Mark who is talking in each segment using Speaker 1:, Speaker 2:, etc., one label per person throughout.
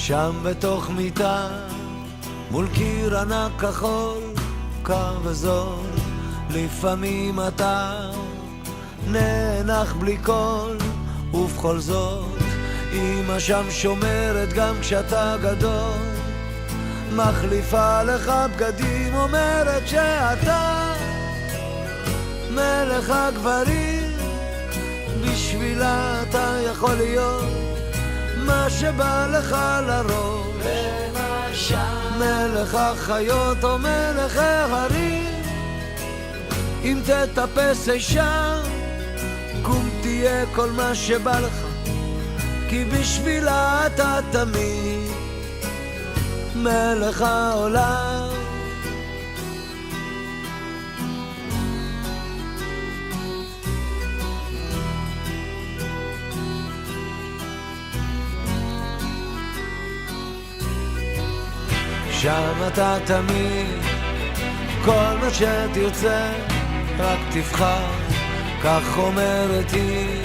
Speaker 1: שם בתוך מיטה, מול קיר ענק כחול, קר וזול, לפעמים אתה נאנח בלי קול, ובכל זאת אמא שם שומרת גם כשאתה גדול, מחליפה לך בגדים, אומרת שאתה מלך הגברים, בשבילה אתה יכול להיות מה שבא לך לראש, מלך החיות או מלך ההרים, אם תטפס אישה קום תהיה כל מה שבא לך, כי בשבילה אתה תמיד מלך העולם. שם אתה תמיד, כל מה שתרצה, רק תבחר, כך אומרת היא,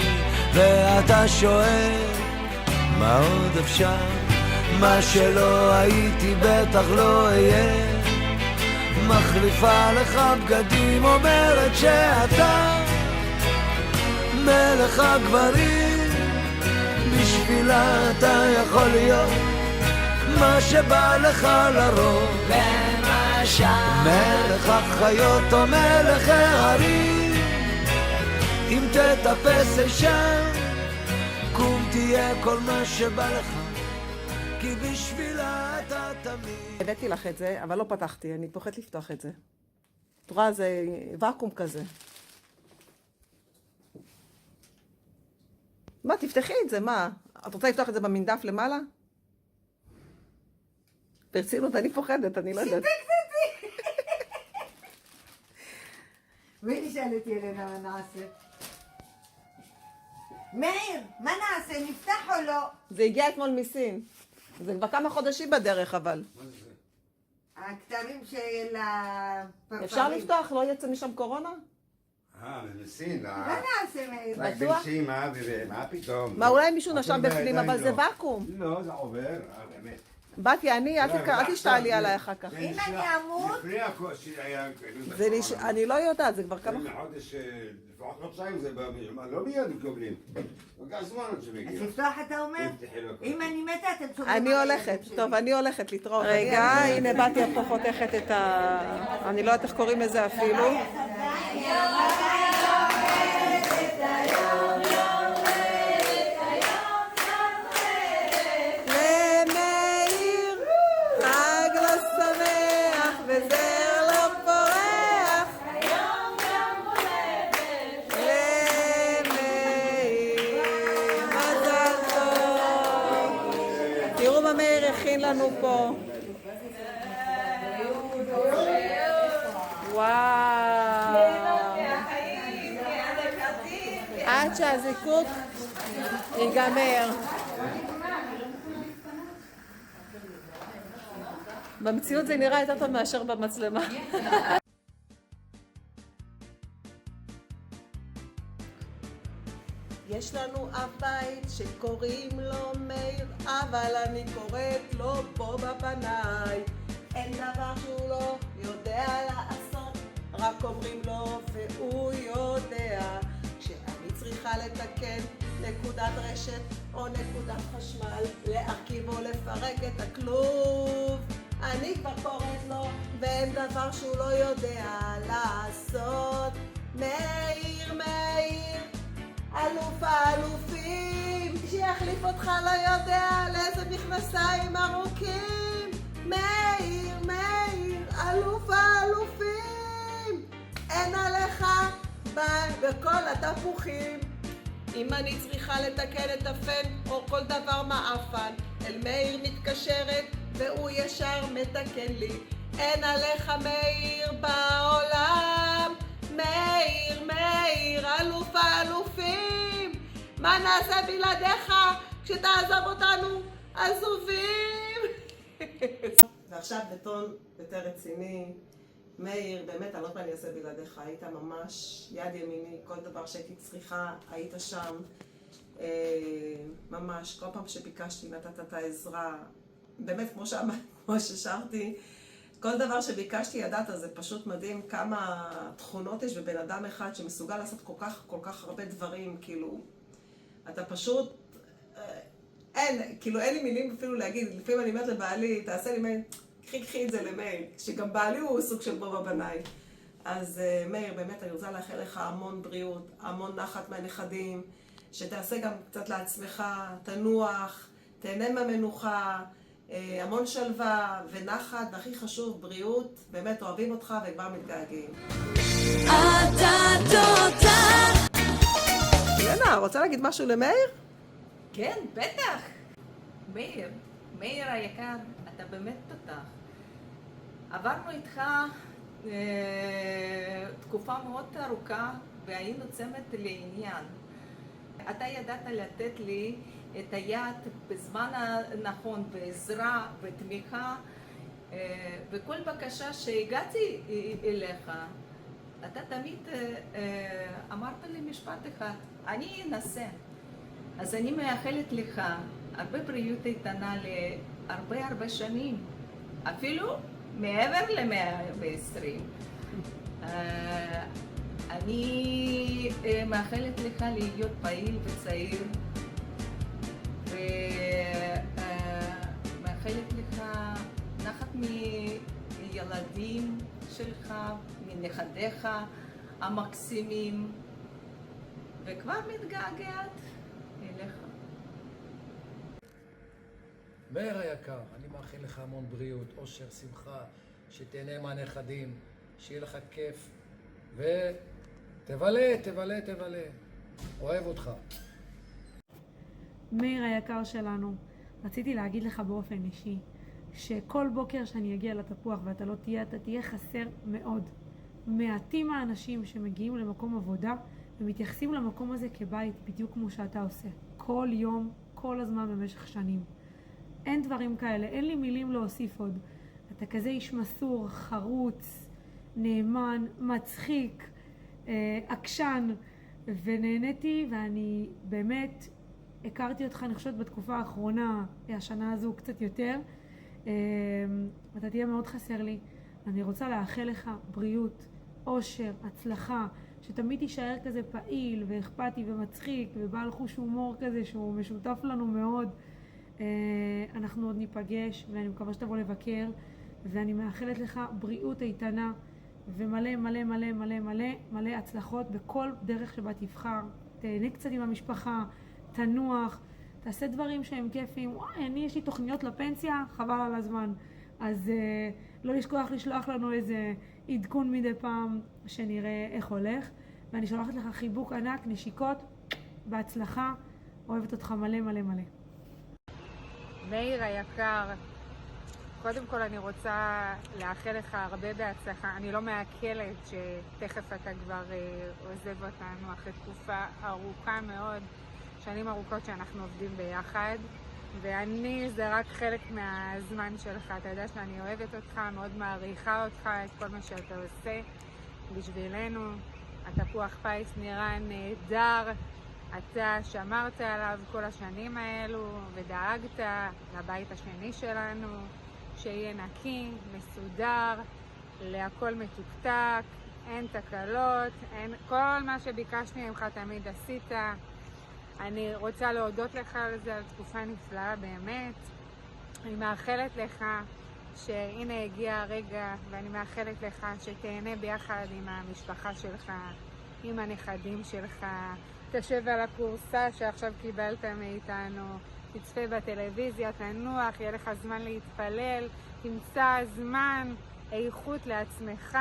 Speaker 1: ואתה שואל, מה עוד אפשר? מה שלא הייתי בטח לא אהיה, מחליפה לך בגדים, אומרת שאתה מלך הגברים, בשבילה אתה יכול להיות מה שבא לך לראש, למשל מלך החיות או מלך ההרים, אם תטפס אישה קום תהיה כל מה שבא לך, כי בשבילה אתה תמיד.
Speaker 2: הבאתי לך את זה, אבל לא פתחתי, אני פוחדת לפתוח את זה. את רואה, זה ואקום כזה. מה, תפתחי את זה, מה? את רוצה לפתוח את זה במנדף למעלה? ברצינות, אני פוחדת, אני לא יודעת.
Speaker 3: מי נשאל אותי אלנה מה נעשה? מאיר, מה נעשה? נפתח או לא?
Speaker 2: זה הגיע אתמול מסין. זה כבר כמה חודשים בדרך, אבל.
Speaker 4: מה זה?
Speaker 3: הכתרים של הפרפרים.
Speaker 2: אפשר לפתוח? לא יצא משם קורונה?
Speaker 4: מסין,
Speaker 3: מה נעשה, מאיר?
Speaker 4: רק
Speaker 2: בטוח?
Speaker 4: בנשימה, מה פתאום?
Speaker 2: מה, אולי מישהו
Speaker 4: הכל
Speaker 2: נשם בפנים,
Speaker 4: בידיים
Speaker 2: אבל זה
Speaker 4: לא.
Speaker 2: ואקום.
Speaker 4: לא, זה עובר, באמת.
Speaker 2: באתי, אל תשתעלי עליי אחר כך.
Speaker 3: אם אני אמות?
Speaker 4: לפני הכל שהיה...
Speaker 2: אני לא יודעת, זה כבר כמה...
Speaker 4: מחודש, לפחות חודשיים זה בא, לא מיד מקבלים. לוקח זמן עד שמגיע.
Speaker 3: אז לפתוח אתה אומר? אם אני מתה אתם שומעים...
Speaker 2: אני הולכת, טוב, אני הולכת לתרום. רגע, הנה באתי פה חותכת את ה... אני לא יודעת איך קוראים לזה אפילו. למאיר, חג לא שמח וזר לא פורח. למאיר, מזל טוב. תראו מה מאיר הכין לנו פה. וואו. עד שהזיקוק ייגמר. במציאות זה נראה יותר טוב מאשר במצלמה. יש לנו אב בית שקוראים לו מאיר, אבל אני קוראת לו פה בפניי. אין דבר שהוא לא יודע לעשות, רק אומרים לו והוא יודע. כשאני צריכה לתקן נקודת רשת או נקודת חשמל, להרכיב או לפרק את הכלוב, אני כבר קוראת לו ואין דבר שהוא לא יודע לעשות. מאיר, מאיר, אלוף האלופים, שיחליף אותך לא יודע לאיזה מכנסיים ארוכים. מאיר, מאיר, אלוף האלופים, אין עליך בכל התפוחים. אם אני צריכה לתקן את הפן או כל דבר מעפן, אל מאיר מתקשרת והוא ישר מתקן לי. אין עליך מאיר בעולם. מאיר, מאיר, אלוף האלופים, מה נעשה בלעדיך כשתעזוב אותנו עזובים? ועכשיו בטון יותר רציני. מאיר, באמת, אני לא יודעת מה אני אעשה בלעדיך, היית ממש יד ימיני, כל דבר שהייתי צריכה, היית שם. ממש, כל פעם שביקשתי נתת את העזרה, באמת, כמו ששרתי, כל דבר שביקשתי ידעת, זה פשוט מדהים כמה תכונות יש בבן אדם אחד שמסוגל לעשות כל כך הרבה דברים, כאילו, אתה פשוט, אין לי מילים אפילו להגיד, לפעמים אני אומרת לבעלי, תעשה לי מייל, קחי את זה למייל, שגם בעלי הוא סוג של בובה בניי. אז מאיר, באמת אני רוצה לאחל לך המון בריאות, המון נחת מהנכדים, שתעשה גם קצת לעצמך, תנוח, תהנה מהמנוחה, המון שלווה ונחת, והכי חשוב, בריאות, באמת אוהבים אותך וכבר מתגעגעים. ילנה, רוצה להגיד משהו למאיר?
Speaker 5: כן, בטח. מאיר היקר, אתה באמת תותח. עברנו איתך תקופה מאוד ארוכה והיינו צמד לעניין. אתה ידעת לתת לי את היד בזמן הנכון, בעזרה ותמיכה, וכל בקשה שהגעתי אליך, אתה תמיד אמרת לי משפט אחד, אני אנסה. אז אני מאחלת לך הרבה בריאות איתנה להרבה שנים, אפילו מעבר ל-120. אני מאחלת לך להיות פעיל וצעיר, ומאחלת לך נחת מילדים שלך, מנכדיך המקסימים, וכבר מתגעגעת אליך.
Speaker 6: מאיר היקר, אני מאחל לך המון בריאות, אושר, שמחה, שתהנה מהנכדים, שיהיה לך כיף, ותבלה. אוהב אותך.
Speaker 7: מאיר היקר שלנו, רציתי להגיד לך באופן אישי, שכל בוקר שאני אגיע לתפוח ואתה לא תהיה, אתה תהיה חסר מאוד. מעטים האנשים שמגיעים למקום עבודה ומתייחסים למקום הזה כבית בדיוק כמו שאתה עושה. כל יום, כל הזמן במשך שנים. אין דברים כאלה, אין לי מילים להוסיף עוד. אתה כזה איש מסור, חרוץ, נאמן, מצחיק, עקשן, ונהניתי, ואני באמת הכרתי אותך, אני חושבת, בתקופה האחרונה, השנה הזו קצת יותר. אתה תהיה מאוד חסר לי. אני רוצה לאחל לך בריאות, אושר, הצלחה, שתמיד תישאר כזה פעיל ואכפתי ומצחיק ובעל חוש הומור כזה שהוא משותף לנו מאוד. אנחנו עוד ניפגש ואני מקווה שתבוא לבקר, ואני מאחלת לך בריאות איתנה ומלא הצלחות בכל דרך שבה תבחר. תהנה קצת עם המשפחה, תנוח, תעשה דברים שהם כיפים. יש לי תוכניות לפנסיה, חבל על הזמן. אז לא לשכוח לשלוח לנו איזה עדכון מדי פעם שנראה איך הולך. ואני שולחת לך חיבוק ענק, נשיקות, בהצלחה, אוהבת אותך מלא.
Speaker 8: מאיר היקר, קודם כל אני רוצה לאחל לך הרבה בהצלחה. אני לא מעכלת שתכף אתה כבר עוזב אותנו אחרי תקופה ארוכה מאוד, שנים ארוכות שאנחנו עובדים ביחד, ואני זה רק חלק מהזמן שלך. אתה יודע שאני אוהבת אותך, מאוד מעריכה אותך, את כל מה שאתה עושה בשבילנו. התפוח פיס נראה נהדר, אתה שמרת עליו כל השנים האלו ודאגת לבית השני שלנו, שיהיה נקי, מסודר, להכל מתוקתק, אין תקלות, כל מה שביקשתי ממך תמיד עשית. אני רוצה להודות לך על זה, על תקופה נפלאה באמת. אני מאחלת לך שהנה הגיע הרגע, ואני מאחלת לך שתהנה ביחד עם המשפחה שלך, עם הנכדים שלך, תשב על הקורסה שעכשיו קיבלת מאיתנו, תצפה בטלוויזיה, תנוח, יהיה לך זמן להתפלל, תמצא זמן, איכות לעצמך,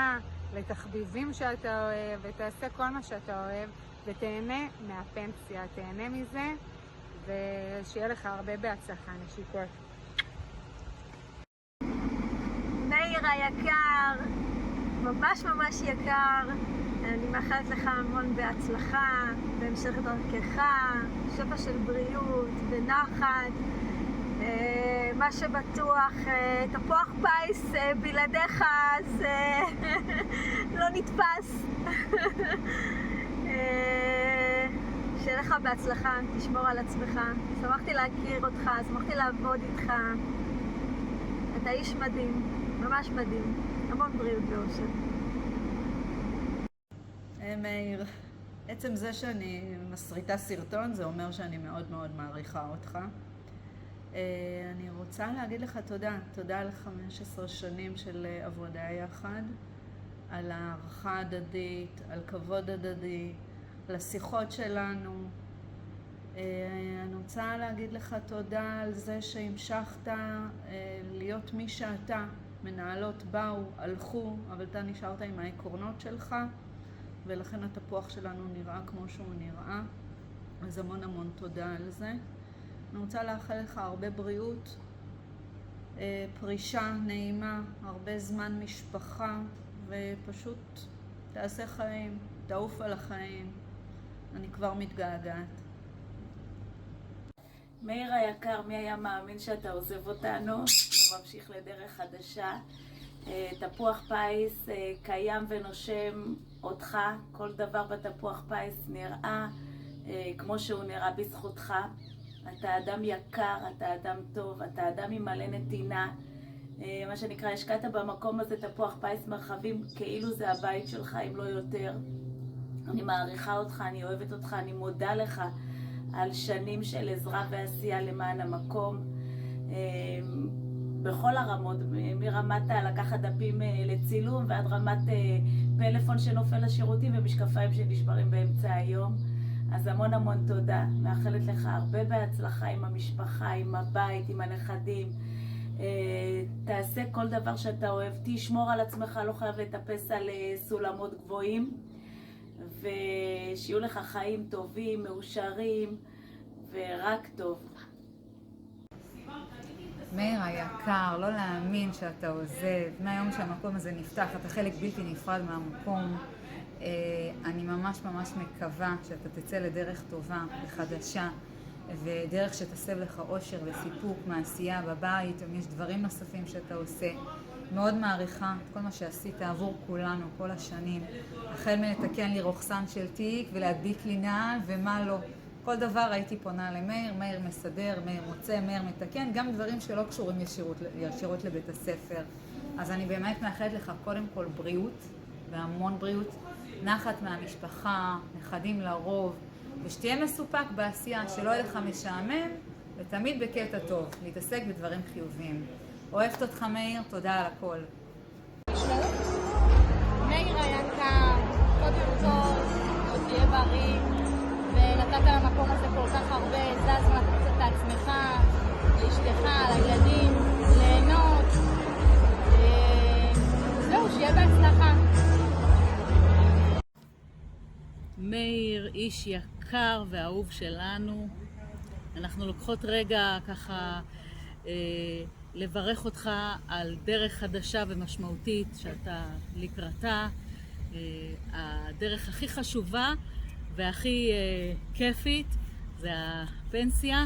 Speaker 8: לתחביבים שאתה אוהב, ותעשה כל מה שאתה אוהב, ותהנה מהפנסיה, תהנה מזה, ושיהיה לך הרבה בהצלחה, נשיקות.
Speaker 9: מאיר היקר, ממש יקר, אני מאחלת לך המון בהצלחה, בהמשך דרכך, שפע של בריאות ונחת. מה שבטוח, תפוח פיס בלעדיך זה לא נתפס. שיהיה לך בהצלחה, תשמור על עצמך. שמחתי להכיר אותך, שמחתי לעבוד איתך. אתה איש מדהים, ממש מדהים. המון בריאות ואושר.
Speaker 5: מאיר, עצם זה שאני מסריטה סרטון, זה אומר שאני מאוד מאוד מעריכה אותך. אני רוצה להגיד לך תודה על 15 שנים של עבודה יחד, על הערכה הדדית, על כבוד הדדי, על השיחות שלנו. אני רוצה להגיד לך תודה על זה שהמשכת להיות מי שאתה. מנהלות באו, הלכו, אבל אתה נשארת עם העקרונות שלך, ולכן התפוח שלנו נראה כמו שהוא נראה. אז המון תודה על זה. אני רוצה לאחל לך הרבה בריאות, פרישה נעימה, הרבה זמן משפחה, ופשוט תעשה חיים, תעוף על החיים. אני כבר מתגעגעת.
Speaker 10: מאיר היקר, מי היה מאמין שאתה עוזב אותנו וממשיך לדרך חדשה? תפוח פיס קיים ונושם אותך, כל דבר בתפוח פיס נראה כמו שהוא נראה בזכותך. אתה אדם יקר, אתה אדם טוב, אתה אדם עם מלא נתינה. מה שנקרא, השקעת במקום הזה תפוח פיס מרחבים כאילו זה הבית שלך, אם לא יותר. אני מעריכה אותך, אני אוהבת אותך, אני מודה לך על שנים של עזרה ועשייה למען המקום. בכל הרמות, מרמת לקחת דפים לצילום ועד רמת פלאפון שנופל לשירותים ומשקפיים שנשברים באמצע היום. אז המון תודה. מאחלת לך הרבה בהצלחה עם המשפחה, עם הבית, עם הנכדים. תעשה כל דבר שאתה אוהב, תשמור על עצמך, לא חייב לטפס על סולמות גבוהים. ושיהיו לך חיים טובים, מאושרים ורק טוב.
Speaker 3: מאיר היקר, לא להאמין שאתה עוזב. מהיום שהמקום הזה נפתח, אתה חלק בלתי נפרד מהמקום. אני ממש מקווה שאתה תצא לדרך טובה וחדשה, ודרך שתסב לך אושר וסיפוק מעשייה בבית, אם יש דברים נוספים שאתה עושה. מאוד מעריכה את כל מה שעשית עבור כולנו כל השנים. החל מלתקן לי רוחסן של תיק ולהדביק לי נעל ומה לא. כל דבר הייתי פונה למאיר, מאיר מסדר, מאיר מוצא, מאיר מתקן, גם דברים שלא קשורים ישירות לבית הספר. אז אני באמת מאחלת לך קודם כל בריאות, והמון בריאות, נחת מהמשפחה, נכדים לרוב, ושתהיה מסופק בעשייה, שלא יהיה לך משעמם, ותמיד בקטע טוב, להתעסק בדברים חיוביים. אוהבת אותך מאיר, תודה על הכל.
Speaker 11: מאיר היקר, קודם כל, תהיה בריא, ונתת למקום הזה כל כך הרבה, זה הזמן לתת את עצמך, לאשתך, לילדים, ליהנות. זהו, שיהיה בהצלחה.
Speaker 10: מאיר, איש יקר ואהוב שלנו. אנחנו לוקחות רגע ככה לברך אותך על דרך חדשה ומשמעותית שאתה לקראתה. הדרך הכי חשובה והכי כיפית זה הפנסיה.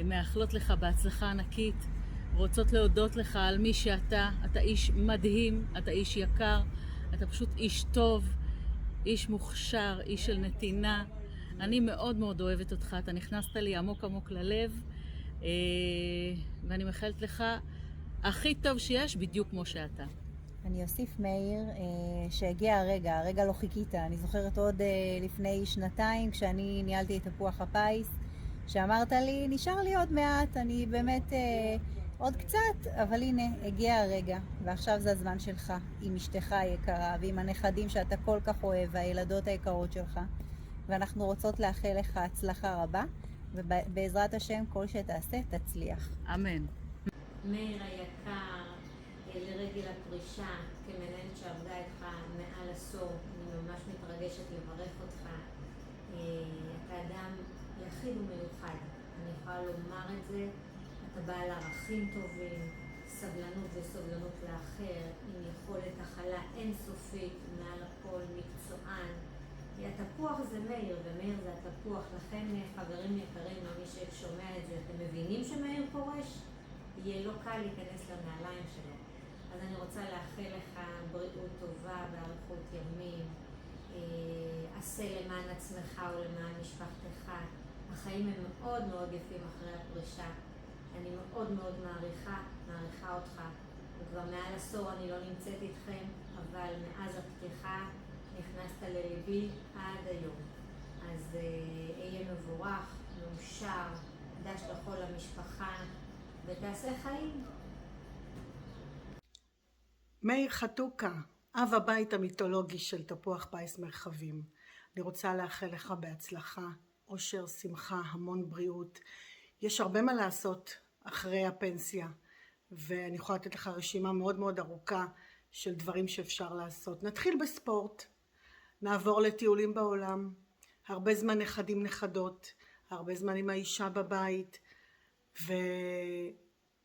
Speaker 10: מאחלות לך בהצלחה ענקית, רוצות להודות לך על מי שאתה. אתה איש מדהים, אתה איש יקר, אתה פשוט איש טוב, איש מוכשר, איש של נתינה. אני מאוד אוהבת אותך, אתה נכנסת לי עמוק ללב, ואני מאחלת לך הכי טוב שיש, בדיוק כמו שאתה.
Speaker 12: אני אוסיף מאיר שהגיע הרגע לא חיכית. אני זוכרת עוד לפני שנתיים כשאני ניהלתי את תפוח הפיס, שאמרת לי נשאר לי עוד מעט, אני באמת עוד קצת, אבל הנה הגיע הרגע, ועכשיו זה הזמן שלך עם אשתך היקרה ועם הנכדים שאתה כל כך אוהב והילדות היקרות שלך, ואנחנו רוצות לאחל לך הצלחה רבה, ובעזרת השם כל שתעשה תצליח.
Speaker 10: אמן.
Speaker 13: מאיר היקר, לרגל הפרישה כמנהלת שעבדה איתך מעל עשור, אני ממש מתרגשת לברך אותך. אתה אדם יחיד ומיוחד, אני יכולה לומר את זה. אתה בעל ערכים טובים, סבלנות וסובלנות לאחר, עם יכולת הכלה אינסופית, מעל הכל מקצוען. התפוח זה מאיר, ומאיר זה התפוח. לכן חברים יקרים, למי ששומע את זה, אתם מבינים שמאיר פורש? יהיה לא קל להיכנס לנעליים שלו. אז אני רוצה לאחל לך בריאות טובה באריכות ימים, עשה למען עצמך ולמען משפחתך. החיים הם מאוד יפים אחרי הפרישה. אני מאוד מאוד מעריכה אותך. וכבר מעל עשור אני לא נמצאת איתכם, אבל מאז הפתיחה נכנסת לליבי עד היום. אז אהיה מבורך, מאושר, דש לכל המשפחה, ותעשה חיים.
Speaker 2: מאיר חתוקה, אב הבית המיתולוגי של תפוח פיס מרחבים. אני רוצה לאחל לך בהצלחה, אושר, שמחה, המון בריאות. יש הרבה מה לעשות אחרי הפנסיה, ואני יכולה לתת לך רשימה מאוד מאוד ארוכה של דברים שאפשר לעשות. נתחיל בספורט, נעבור לטיולים בעולם, הרבה זמן נכדים נכדות, הרבה זמן עם האישה בבית,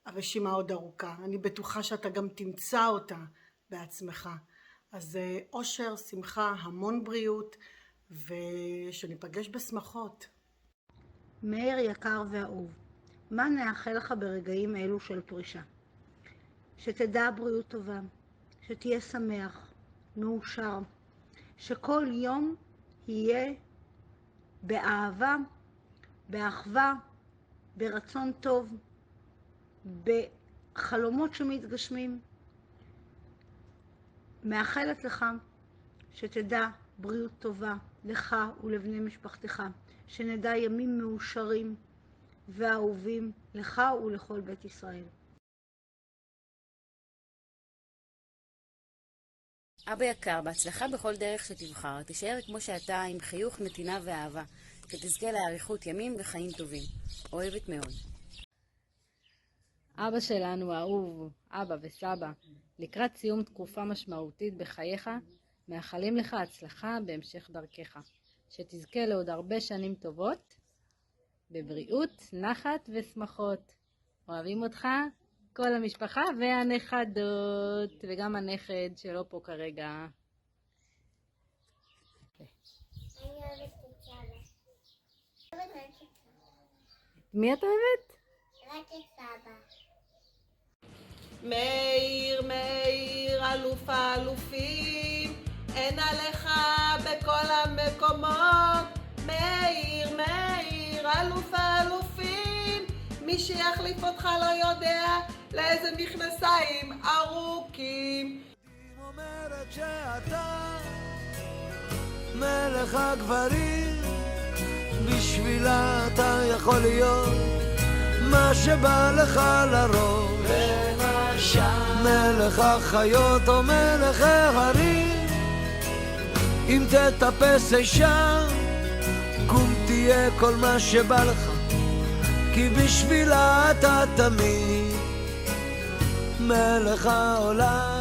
Speaker 2: והרשימה עוד ארוכה. אני בטוחה שאתה גם תמצא אותה בעצמך. אז אושר, שמחה, המון בריאות, ושניפגש בשמחות.
Speaker 5: מאיר יקר ואהוב, מה נאחל לך ברגעים אלו של פרישה? שתדע בריאות טובה, שתהיה שמח, מאושר, שכל יום יהיה באהבה, באחווה, ברצון טוב, בחלומות שמתגשמים. מאחלת לך שתדע בריאות טובה לך ולבני משפחתך, שנדע ימים מאושרים ואהובים לך ולכל בית ישראל.
Speaker 14: אבא יקר, בהצלחה בכל דרך שתבחר. תישאר כמו שאתה, עם חיוך, נתינה ואהבה, שתזכה לאריכות ימים וחיים טובים. אוהבת מאוד.
Speaker 15: אבא שלנו האהוב, אבא וסבא, לקראת סיום תקופה משמעותית בחייך, מאחלים לך הצלחה בהמשך דרכך. שתזכה לעוד הרבה שנים טובות, בבריאות, נחת ושמחות. אוהבים אותך, כל המשפחה והנכדות, וגם הנכד שלא פה כרגע.
Speaker 9: אני אוהבת את סבא.
Speaker 15: מי את אוהבת?
Speaker 9: רק את סבא.
Speaker 2: מאיר, מאיר, אלוף האלופים, אין עליך בכל המקומות. מאיר, מאיר, אלוף האלופים, מי שיחליף אותך לא יודע לאיזה מכנסיים ארוכים.
Speaker 1: אומרת שאתה מלך הגברים, בשבילה אתה יכול להיות מה שבא לך לראש. מלך החיות או מלך ההרים, אם תטפס אישה קום תהיה כל מה שבא לך, כי בשבילה אתה תמיד מלך העולם.